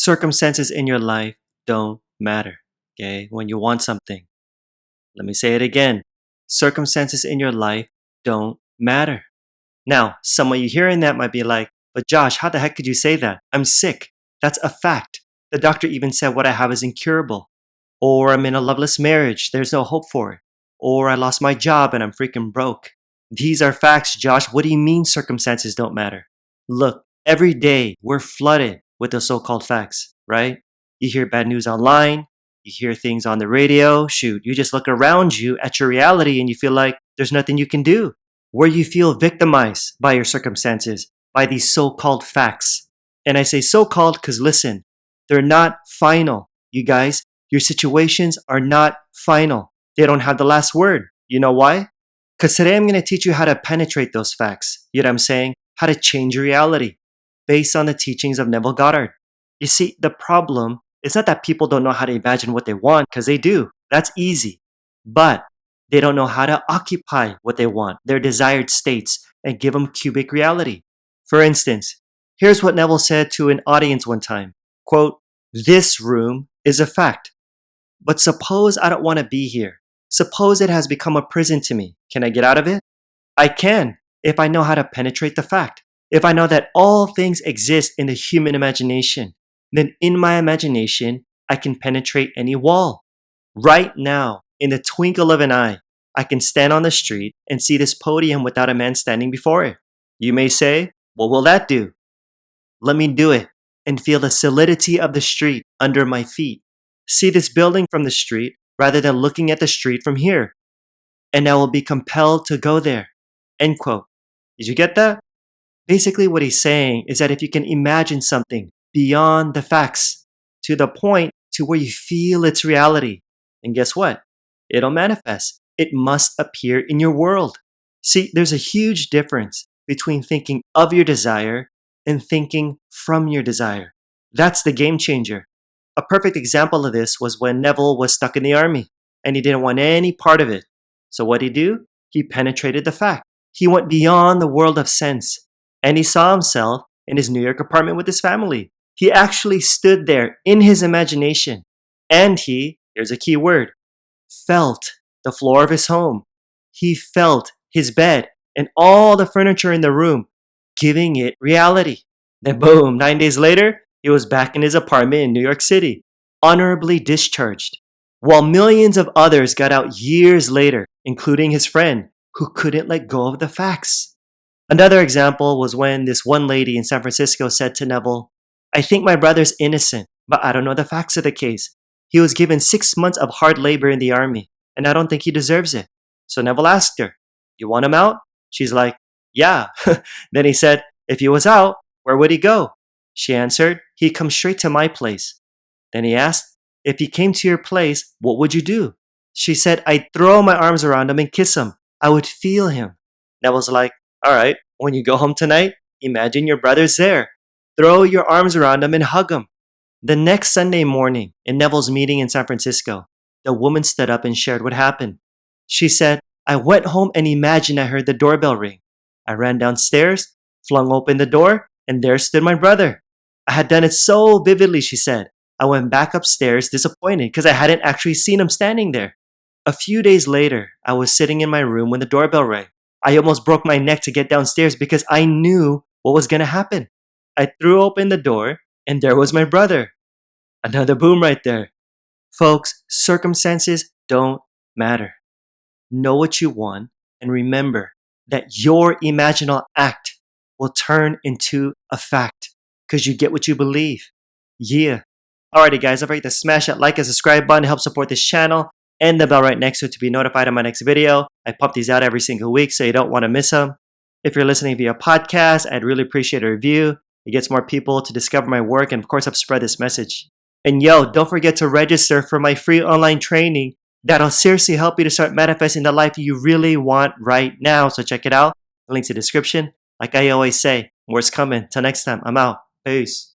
circumstances in your life don't matter. Okay? When you want something. Let me say it again. Circumstances in your life don't matter. Now, some of you hearing that might be like, but Josh, how the heck could you say that? I'm sick. That's a fact. The doctor even said what I have is incurable. Or I'm in a loveless marriage. There's no hope for it. Or I lost my job and I'm freaking broke. These are facts, Josh. What do you mean circumstances don't matter? Look, every day we're flooded with the so-called facts, right? You hear bad news online. You hear things on the radio. Shoot, you just look around you at your reality and you feel like there's nothing you can do. Where you feel victimized by your circumstances, by these so-called facts. And I say so-called because listen, they're not final. You guys, your situations are not final. They don't have the last word. You know why? Because today I'm going to teach you how to penetrate those facts. You know what I'm saying? How to change your reality based on the teachings of Neville Goddard. You see, the problem is not that people don't know how to imagine what they want, because they do. That's easy. But they don't know how to occupy what they want, their desired states, and give them cubic reality. For instance, here's what Neville said to an audience one time. Quote, "This room is a fact. But suppose I don't want to be here. Suppose it has become a prison to me. Can I get out of it? I can, if I know how to penetrate the fact. If I know that all things exist in the human imagination, then in my imagination, I can penetrate any wall. Right now, in the twinkle of an eye, I can stand on the street and see this podium without a man standing before it. You may say, what will that do? Let me do it and feel the solidity of the street under my feet. See this building from the street rather than looking at the street from here. And I will be compelled to go there." End quote. Did you get that? Basically what he's saying is that if you can imagine something beyond the facts to the point to where you feel its reality, and guess what? It'll manifest. It must appear in your world. See, there's a huge difference between thinking of your desire and thinking from your desire. That's the game changer. A perfect example of this was when Neville was stuck in the army and he didn't want any part of it. So what did he do? He penetrated the fact. He went beyond the world of sense and he saw himself in his New York apartment with his family. He actually stood there in his imagination and he, here's a key word, felt the floor of his home. He felt his bed and all the furniture in the room, giving it reality. Then boom, 9 days later, he was back in his apartment in New York City, honorably discharged, while millions of others got out years later, including his friend, who couldn't let go of the facts. Another example was when this one lady in San Francisco said to Neville, "I think my brother's innocent, but I don't know the facts of the case. He was given 6 months of hard labor in the army, and I don't think he deserves it." So Neville asked her, "You want him out?" She's like, "Yeah." Then he said, "If he was out, where would he go?" She answered, "He'd come straight to my place." Then he asked, "If he came to your place, what would you do?" She said, "I'd throw my arms around him and kiss him. I would feel him." Neville's like, "All right, when you go home tonight, imagine your brother's there. Throw your arms around him and hug him." The next Sunday morning, in Neville's meeting in San Francisco, the woman stood up and shared what happened. She said, "I went home and imagined I heard the doorbell ring. I ran downstairs, flung open the door, and there stood my brother. I had done it so vividly," she said. "I went back upstairs disappointed because I hadn't actually seen him standing there. A few days later, I was sitting in my room when the doorbell rang. I almost broke my neck to get downstairs because I knew what was going to happen. I threw open the door, and there was my brother." Another boom right there. Folks, circumstances don't matter. Know what you want, and remember that your imaginal act will turn into a fact because you get what you believe. Yeah. Alrighty guys, don't forget to smash that like and subscribe button to help support this channel and the bell right next to it to be notified of my next video. I pump these out every single week so you don't want to miss them. If you're listening via podcast, I'd really appreciate a review. It gets more people to discover my work and of course help spread this message. And yo, don't forget to register for my free online training that'll seriously help you to start manifesting the life you really want right now. So check it out. The link's in the description. Like I always say, more's coming. Till next time, I'm out. Peace.